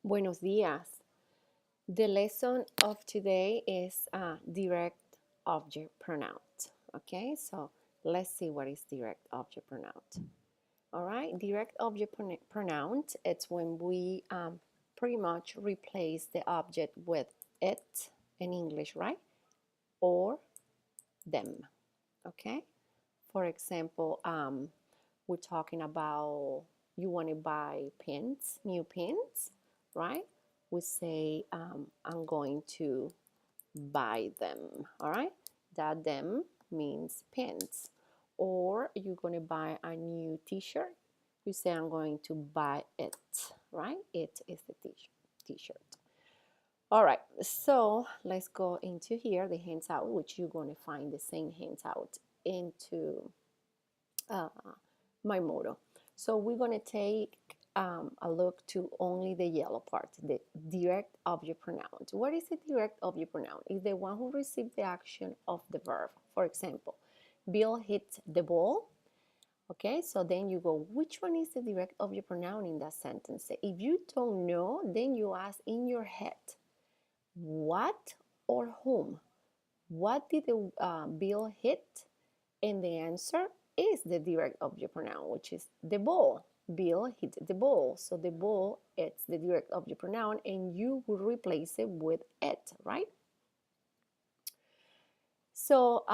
Buenos días. The lesson of today is direct object pronoun. Okay, so let's see what is direct object pronoun. All right, direct object pronoun, it's when we pretty much replace the object with it in English, right? Or them. Okay, for example, we're talking about you want to buy pens, new pens, right? We say, I'm going to buy them, all right? That them means pens. Or you're going to buy a new t-shirt. You say, I'm going to buy it, right? It is the t-shirt. All right, so let's go into here, the handout, which you're going to find the same handout into my motto. So we're going to take a look to only the yellow part, the direct object pronoun. What is the direct object pronoun? It's the one who received the action of the verb. For example, Bill hit the ball. Okay, so then you go, which one is the direct object pronoun in that sentence? If you don't know, then you ask in your head, what or whom? What did the Bill hit? And the answer is the direct object pronoun, which is the ball. Bill hit the ball. So the ball, it's the direct object pronoun, and you will replace it with it, right? So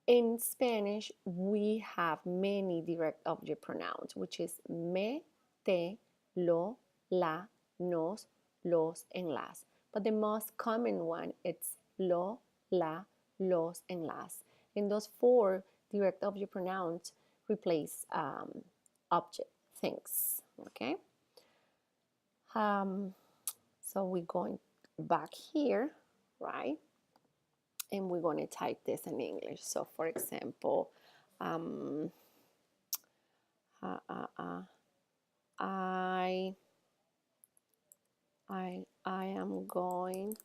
in Spanish, we have many direct object pronouns, which is me, te, lo, la, nos, los, and las. But the most common one, it's lo, la, los, and las. And those four direct object pronouns replace object, things, okay? So we're going back here, right? And we're going to type this in English. So for example, I am going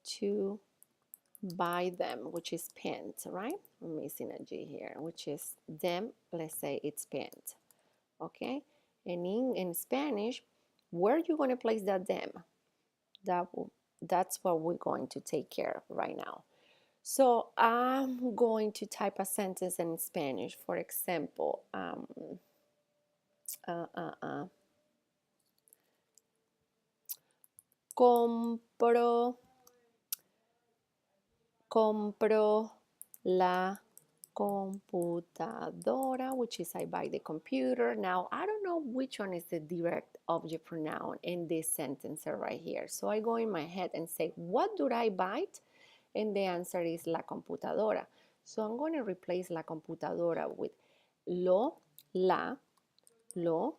to buy them, which is pants, right? I'm missing a G here, which is them. Let's say it's pants, okay? And in Spanish, where are you going to place that them? That's what we're going to take care of right now. So I'm going to type a sentence in Spanish. For example, compro la computadora, which is I buy the computer. Now, I don't know which one is the direct object pronoun in this sentence right here. So I go in my head and say, what do I buy? And the answer is la computadora. So I'm going to replace la computadora with lo, la, los,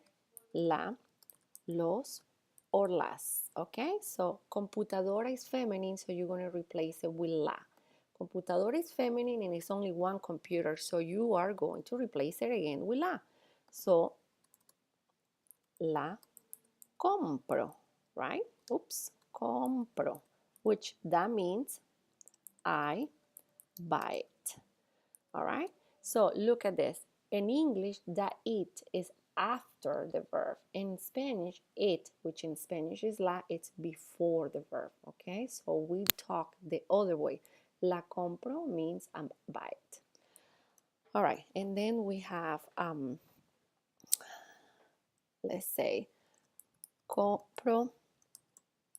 or las. Okay, so computadora is feminine, so you're going to replace it with la. Computadora is feminine and it's only one computer, so you are going to replace it again with la. So la compro, right? Oops, compro, which that means I buy it. All right, so look at this. In English, that it is after the verb. In Spanish, it, which in Spanish is la, it's before the verb. Okay, so we talk the other way. La compro means I buy it. All right, and then we have, let's say, compro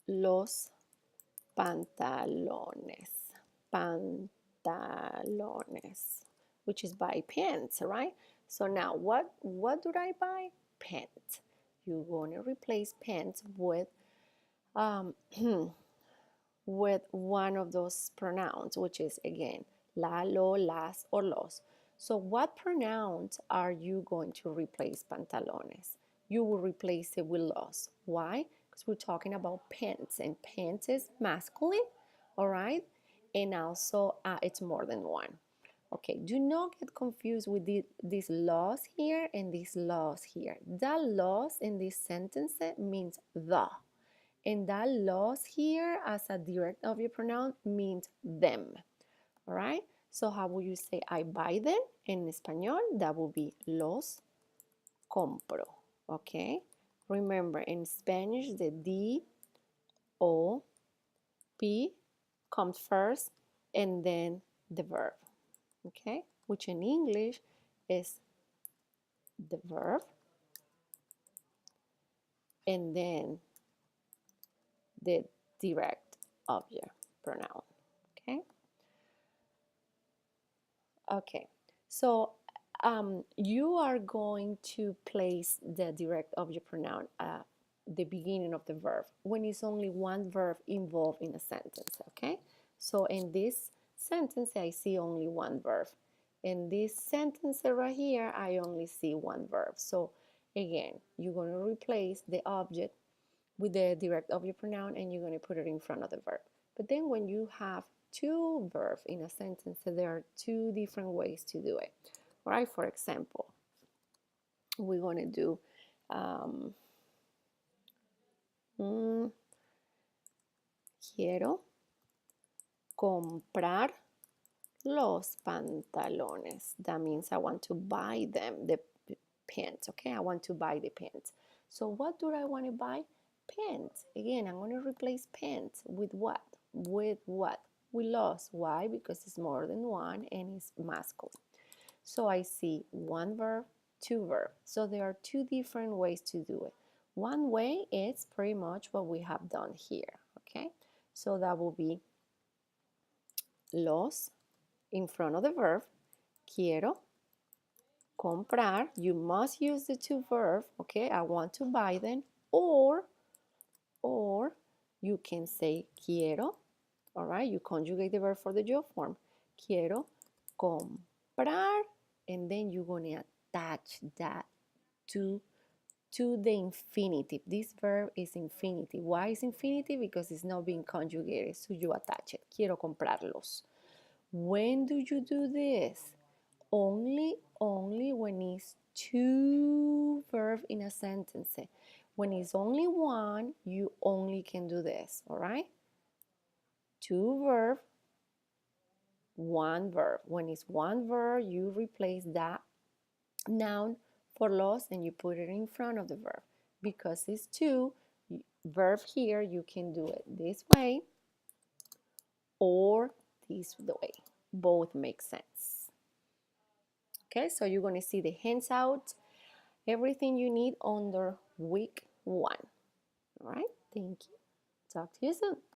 los pantalones. Pantalones, which is buy pants, right? So now what do I buy? Pants. You're going to replace pants with with one of those pronouns, which is again la, lo, las, or los. So what pronouns are you going to replace pantalones? You will replace it with los. Why? Because we're talking about pants, and pants is masculine, all right? And also it's more than one. Okay, do not get confused with these laws here and these laws here. The laws in this sentence means the. And that los here as a direct object pronoun means them. All right? So how will you say I buy them in español? That will be los compro. Okay? Remember, in Spanish, the D.O.P comes first and then the verb, okay? Which in English is the verb and then the direct object pronoun, okay? Okay, so you are going to place the direct object pronoun at the beginning of the verb when it's only one verb involved in a sentence, okay? So in this sentence, I see only one verb. In this sentence right here, I only see one verb. So again, you're going to replace the object with the direct object pronoun and you're going to put it in front of the verb. But then when you have two verbs in a sentence, there are two different ways to do it. All right, for example, we're going to do quiero comprar los pantalones. That means I want to buy them, the pants, okay? I want to buy the pants. So what do I want to buy? Pants. Again, I'm going to replace pants with what? With what? We lost. Why? Because it's more than one and it's masculine. So I see one verb, two verbs. So there are two different ways to do it. One way is pretty much what we have done here, okay? So that will be los in front of the verb. Quiero comprar. You must use the two verbs, okay? I want to buy them. Or you can say quiero, all right? You conjugate the verb for the job form. Quiero comprar, and then you're going to attach that to the infinitive. This verb is infinitive. Why is infinitive? Because it's not being conjugated, so you attach it. Quiero comprarlos. When do you do this? Only when it's two verbs in a sentence. When it's only one, you only can do this, all right? Two verb, one verb. When it's one verb, you replace that noun for los and you put it in front of the verb. Because it's two verb here, you can do it this way or this way. Both make sense. Okay, so you're going to see the handout, everything you need under week 1. All right, thank you. Talk to you soon.